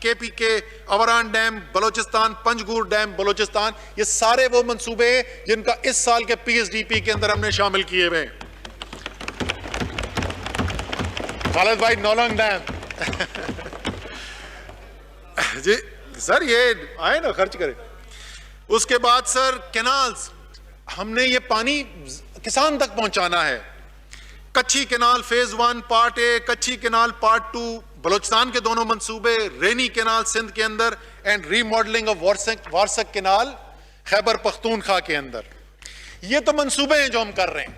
KPK, Awaran dam Balochistan, Panjgur dam Balochistan, ये सारे वो मंसूबे हैं जिनका इस साल के PSDP के अंदर हमने शामिल किए हुए। खालिद भाई, नौलंग डैम जी सर, ये आए ना, खर्च करें। उसके बाद सर कैनाल्स, हमने ये पानी किसान तक पहुंचाना है। कच्ची कैनाल फेज 1 पार्ट ए, कच्ची कैनाल पार्ट 2 बलोचिस्तान के दोनों मंसूबे, रेनी कैनाल सिंध के अंदर and remodelling of Warsak canal Khyber Pakhtunkhwa के अंदर। ये तो मंसूबे हैं जो हम कर रहे हैं।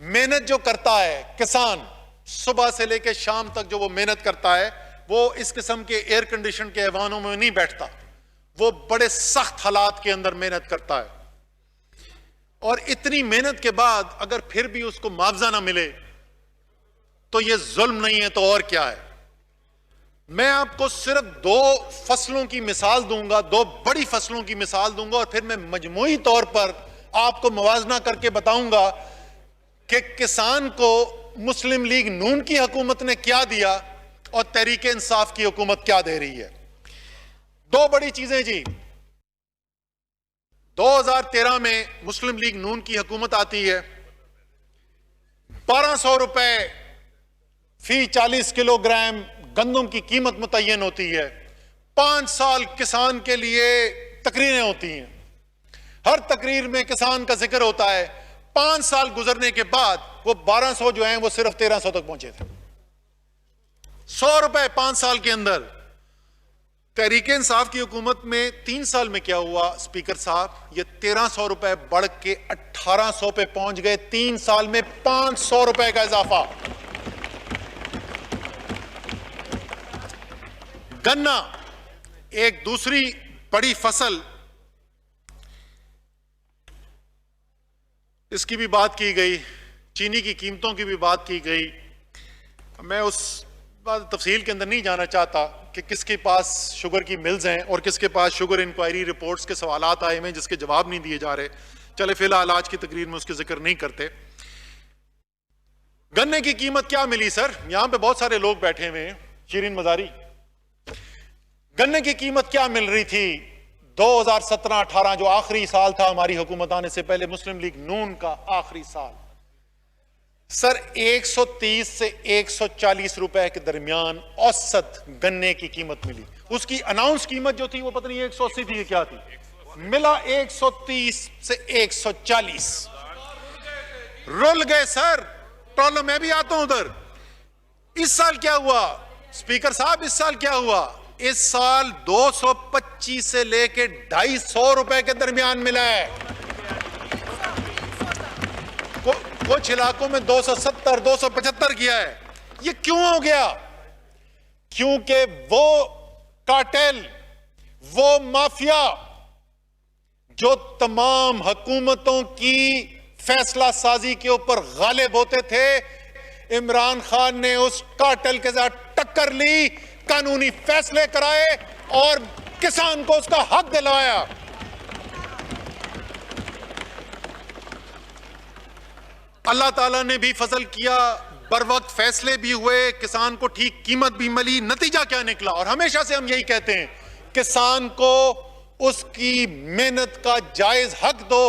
मेहनत जो करता है किसान, सुबह से लेकर शाम तक जो वो मेहनत करता है, वो इस किस्म के एयर कंडीशन के ऐवानों में नहीं बैठता, वो बड़े सख्त हालात के अंदर मेहनत करता है। और इतनी मेहनत के बाद अगर फिर भी उसको मुआवजा ना मिले तो ये जुल्म नहीं है तो और क्या है। मैं आपको सिर्फ 2 फसलों की मिसाल दूंगा, 2 बड़ी फसलों की मिसाल दूंगा, और फिर मैं मजमूई तौर पर आपको मुवाजना करके बताऊंगा कि किसान को मुस्लिम लीग नून की हुकूमत ने क्या दिया और तहरीक इंसाफ की हुकूमत क्या दे रही है। 2 बड़ी चीजें जी। 2013 में मुस्लिम लीग नून की हुकूमत आती है, 1200 रुपए फी 40 किलोग्राम गंदम की कीमत मुतय्यन होती है। 5 साल किसान के लिए तकरीरें होती हैं, हर तकरीर में किसान का जिक्र होता है। 5 साल गुजरने के बाद वो 1200 जो हैं वो सिर्फ 1300 तक पहुंचे थे। 100 रुपए 5 साल के अंदर। तहरीक इंसाफ की हुकूमत में 3 साल में क्या हुआ स्पीकर साहब, ये 1300 रुपए बढ़ के 1800 पे पहुंच गए। 3 साल में 500 रुपए का इजाफा। गन्ना एक दूसरी बड़ी फसल, इसकी भी बात की गई, चीनी की कीमतों की भी बात की गई। मैं उस बात तफसील के अंदर नहीं जाना चाहता कि किसके पास शुगर की मिल्स हैं और किसके पास शुगर इंक्वायरी रिपोर्ट्स के सवालात आए हैं जिसके जवाब नहीं दिए जा रहे। चले फिलहाल आज की तकरीर में उसके जिक्र नहीं करते। गन्ने की कीमत क्या मिली सर, यहां पे बहुत सारे लोग बैठे हुए हैं, शीरीन मजारी। गन्ने की कीमत क्या मिल रही थी 2017-18 जो आखिरी साल था हमारी हुकूमत आने से पहले, मुस्लिम लीग नून का आखिरी साल, सर 130 से 140 रुपए के दरमियान औसत गन्ने की कीमत मिली। उसकी अनाउंस कीमत जो थी वो पता नहीं 180 थी, क्या थी, मिला 130 से 140। रुल गए सर, प्रॉब्लम मैं भी आता हूं उधर। इस साल क्या हुआ स्पीकर साहब, इस साल क्या हुआ, इस साल 225 से लेके 250 रुपए के दरमियान मिला है। कुछ इलाकों में 270 275 किया है। ये क्यों हो गया? क्योंकि वो कार्टेल, वो माफिया जो तमाम हुकूमतों की फैसला साजी के ऊपर गालिब होते थे, इमरान खान ने उस कार्टेल के साथ टक्कर ली, कानूनी फैसले कराए और किसान को उसका हक दिलाया। अल्लाह ताला ने भी फजल किया, बर वक्त फैसले भी हुए, किसान को ठीक कीमत भी मिली। नतीजा क्या निकला? और हमेशा से हम यही कहते हैं, किसान को उसकी मेहनत का जायज हक दो।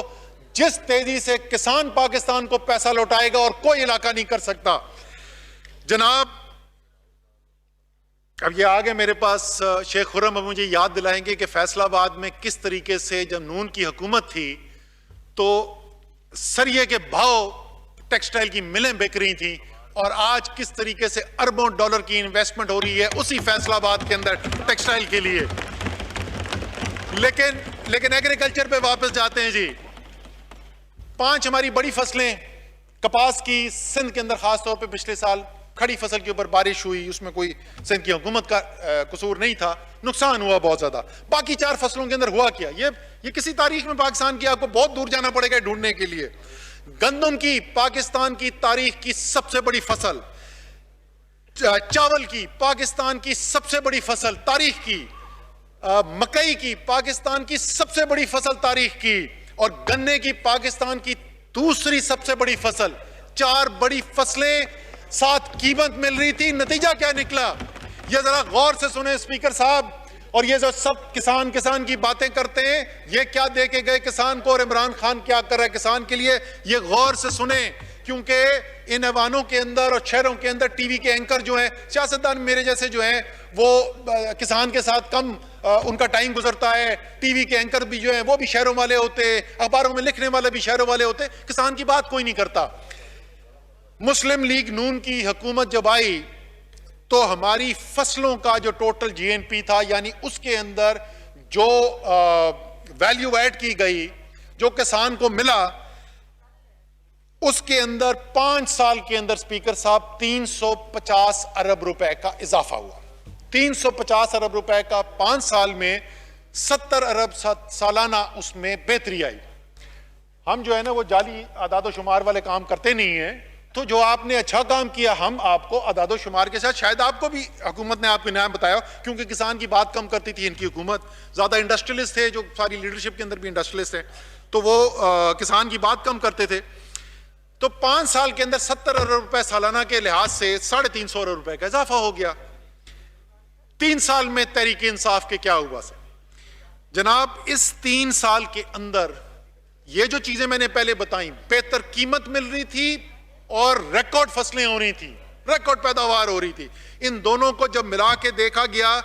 जिस तेजी से किसान पाकिस्तान को पैसा लौटाएगा और कोई इलाका नहीं कर सकता। जनाब अब ये आगे मेरे पास शेख खुर्रम अब मुझे याद दिलाएंगे कि फैसलाबाद में किस तरीके से जब नून की हुकूमत थी तो सरिये के भाव टेक्सटाइल की मिलें बिक रही थी, और आज किस तरीके से अरबों डॉलर की इन्वेस्टमेंट हो रही है उसी फैसलाबाद के अंदर टेक्सटाइल के लिए। लेकिन एग्रीकल्चर पे वापस जाते हैं जी। 5 हमारी बड़ी फसलें, कपास की सिंध के अंदर खास तौर पे पिछले साल खड़ी फसल के ऊपर बारिश हुई, उसमें कोई सिंध की हुकूमत का कसूर नहीं था, नुकसान हुआ बहुत ज्यादा। बाकी 4 फसलों के अंदर हुआ क्या, ये किसी तारीख में पाकिस्तान की आपको बहुत दूर जाना पड़ेगा ढूंढने के लिए। गंदम की पाकिस्तान की तारीख की सबसे बड़ी फसल, चावल की पाकिस्तान की सबसे बड़ी फसल तारीख की, मकई की पाकिस्तान की सबसे बड़ी फसल तारीख की, और गन्ने की पाकिस्तान की दूसरी सबसे बड़ी फसल। 4 बड़ी फसलें, साथ कीमत मिल रही थी। नतीजा क्या निकला? ये जरा गौर से सुने स्पीकर साहब, और ये जो सब किसान किसान की बातें करते हैं, ये क्या दे के गए किसान को और इमरान खान क्या कर रहा है किसान के लिए, ये गौर से सुने। क्योंकि इन ऐवानों के अंदर और शहरों के अंदर टीवी के एंकर जो हैं, सियासतदान मेरे जैसे जो हैं, वो किसान के साथ कम उनका टाइम गुजरता है। टीवी के एंकर भी जो हैं वो भी शहरों वाले होते, अखबारों में लिखने वाले भी शहरों वाले होते, किसान की बात कोई नहीं करता। मुस्लिम लीग नून की हुकूमत जब आई तो हमारी फसलों का जो टोटल जीएनपी था, यानी उसके अंदर जो वैल्यू ऐड की गई, जो किसान को मिला, उसके अंदर 5 साल के अंदर स्पीकर साहब 350 अरब रुपए का इजाफा हुआ। 350 अरब रुपए का 5 साल में 70 अरब सालाना उसमें बेहतरी आई। हम जो है ना वो जाली आदादो शुमार वाले काम करते नहीं हैं, तो जो आपने अच्छा काम किया, हम आपको आदादो शुमार के साथ, शायद आपको भी हुकूमत ने आपके नाम बताया, क्योंकि किसान की बात कम करती थी इनकी हुकूमत, ज्यादा इंडस्ट्रियलिस्ट थे, जो सारी लीडरशिप के अंदर भी इंडस्ट्रियलिस्ट हैं, तो वो किसान की बात कम करते थे। तो 5 साल के अंदर 70 अरब रुपए सालाना के लिहाज से 350 अरब रुपए का इजाफा हो गया। 3 साल में तहरीक इंसाफ के क्या हुआ से जनाब, इस 3 साल के अंदर ये जो चीजें मैंने पहले बताई, बेहतर कीमत मिल रही थी और रिकॉर्ड फसलें हो रही थी, रिकॉर्ड पैदावार हो रही थी। इन दोनों को जब मिला के देखा गया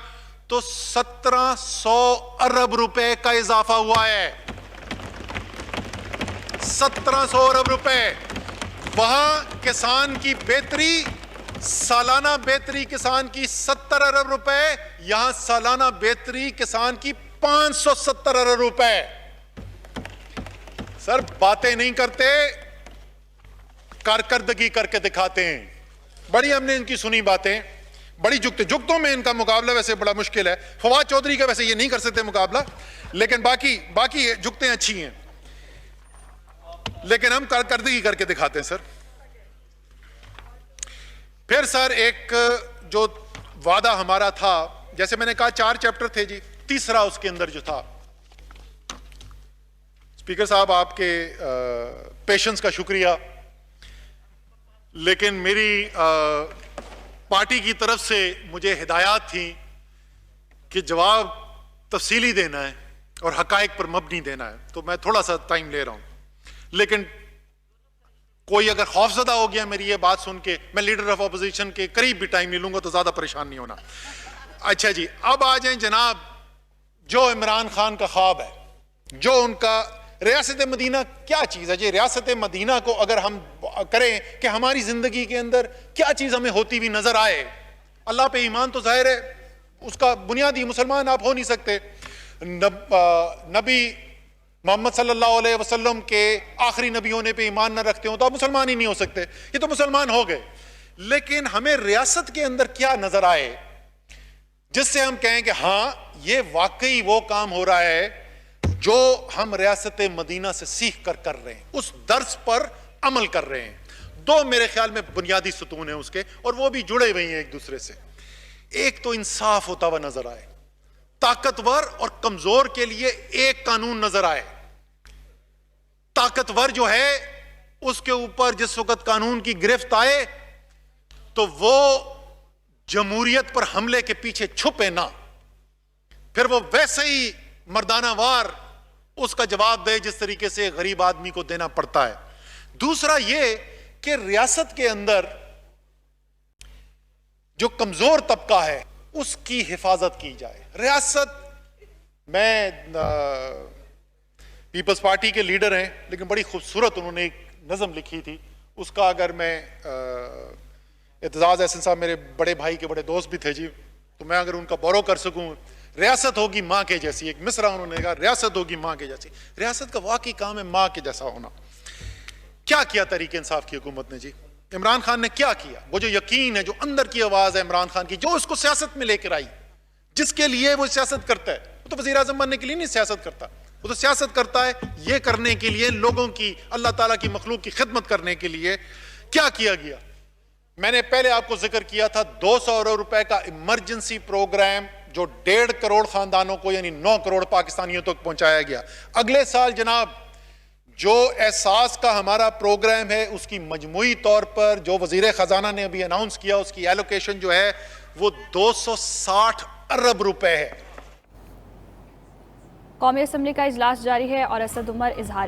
तो 1700 अरब रुपए का इजाफा हुआ है। 1700 अरब रुपए। वहां किसान की बेहतरी, सालाना बेहतरी किसान की 70 अरब रुपए, यहां सालाना बेहतरी किसान की 570 अरब रुपए। सर बातें नहीं करते, कारकर्दगी करके दिखाते हैं। बड़ी हमने इनकी सुनी बातें, बड़ी जुगतों में इनका मुकाबला वैसे बड़ा मुश्किल है। फवाद चौधरी का वैसे ये नहीं कर सकते मुकाबला, लेकिन बाकी जुगतें अच्छी हैं, लेकिन हम कारकर्दगी करके दिखाते हैं सर। फिर सर एक जो वादा हमारा था, जैसे मैंने कहा 4 चैप्टर थे जी, तीसरा उसके अंदर जो था, स्पीकर साहब आपके पेशेंस का शुक्रिया, लेकिन मेरी पार्टी की तरफ से मुझे हिदायत थी कि जवाब तफसीली देना है और हकायक पर मबनी देना है, तो मैं थोड़ा सा टाइम ले रहा हूं। लेकिन कोई अगर खौफजदा हो गया मेरी ये बात सुन के, मैं लीडर ऑफ अपोजिशन के करीब भी टाइम नहीं लूंगा, तो ज्यादा परेशान नहीं होना। अच्छा जी, अब आ जाए जनाब, जो इमरान खान का ख्वाब है, जो उनका रियासत मदीना क्या चीज है जी। रियासत मदीना को अगर हम करें कि हमारी जिंदगी के अंदर क्या चीज हमें होती हुई नजर आए, अल्लाह पे ईमान तो जाहिर है, उसका बुनियादी मुसलमान आप हो नहीं सकते। नबी मोहम्मद सल्लल्लाहु अलैहि वसल्लम के आखिरी नबी होने पे ईमान न रखते हो तो आप मुसलमान ही नहीं हो सकते, ये तो मुसलमान हो गए। लेकिन हमें रियासत के अंदर क्या नजर आए जिससे हम कहें कि हाँ ये वाकई वो काम हो रहा है जो हम रियासत मदीना से सीख कर रहे हैं, उस दर्स पर अमल कर रहे हैं। 2 मेरे ख्याल में बुनियादी सुतून है उसके, और वो भी जुड़े हुए हैं एक दूसरे से। एक तो इंसाफ होता हुआ नजर आए, ताकतवर और कमजोर के लिए एक कानून नजर आए। ताकतवर जो है उसके ऊपर जिस वक्त कानून की गिरफ्त आए तो वो जमहूरियत पर हमले के पीछे छुपे ना, फिर वो वैसे ही मर्दाना वार उसका जवाब दे जिस तरीके से गरीब आदमी को देना पड़ता है। दूसरा ये कि रियासत के अंदर जो कमजोर तबका है उसकी हिफाजत की जाए। रियासत, मैं पीपल्स पार्टी के लीडर हैं, लेकिन बड़ी खूबसूरत उन्होंने एक नज़म लिखी थी, उसका अगर मैं एतजाज एहसन साहब मेरे बड़े भाई के बड़े दोस्त भी थे जी, तो मैं अगर उनका बोरो कर सकूं, रियासत होगी माँ के जैसी, एक मिसरा उन्होंने कहा, रियासत होगी माँ के जैसी। रियासत का वाकई काम है माँ के जैसा होना। क्या किया तहरीक इंसाफ की हुकूमत ने जी, इमरान खान ने क्या किया? वो जो यकीन है, जो अंदर की आवाज है इमरान खान की, जो उसको सियासत में लेकर आई, जिसके लिए वो सियासत करता है, वो तो वजीर आजम बनने के लिए नहीं सियासत करता, वो तो सियासत करता है ये करने के लिए, लोगों की, अल्लाह ताला की मखलूक की खिदमत करने के लिए। क्या किया गया? मैंने पहले आपको जिक्र किया था 200 अरब रुपए का इमरजेंसी प्रोग्राम जो 1.5 करोड़ खानदानों को यानी 9 करोड़ पाकिस्तानियों तक पहुंचाया गया। अगले साल जनाब जो एहसास का हमारा प्रोग्राम है उसकी मजमूई तौर पर जो वजीर खजाना ने अभी अनाउंस किया, उसकी एलोकेशन जो है वो 260 अरब रुपए है। कौमी असम्बली का इजलास जारी है और असद उमर इजहार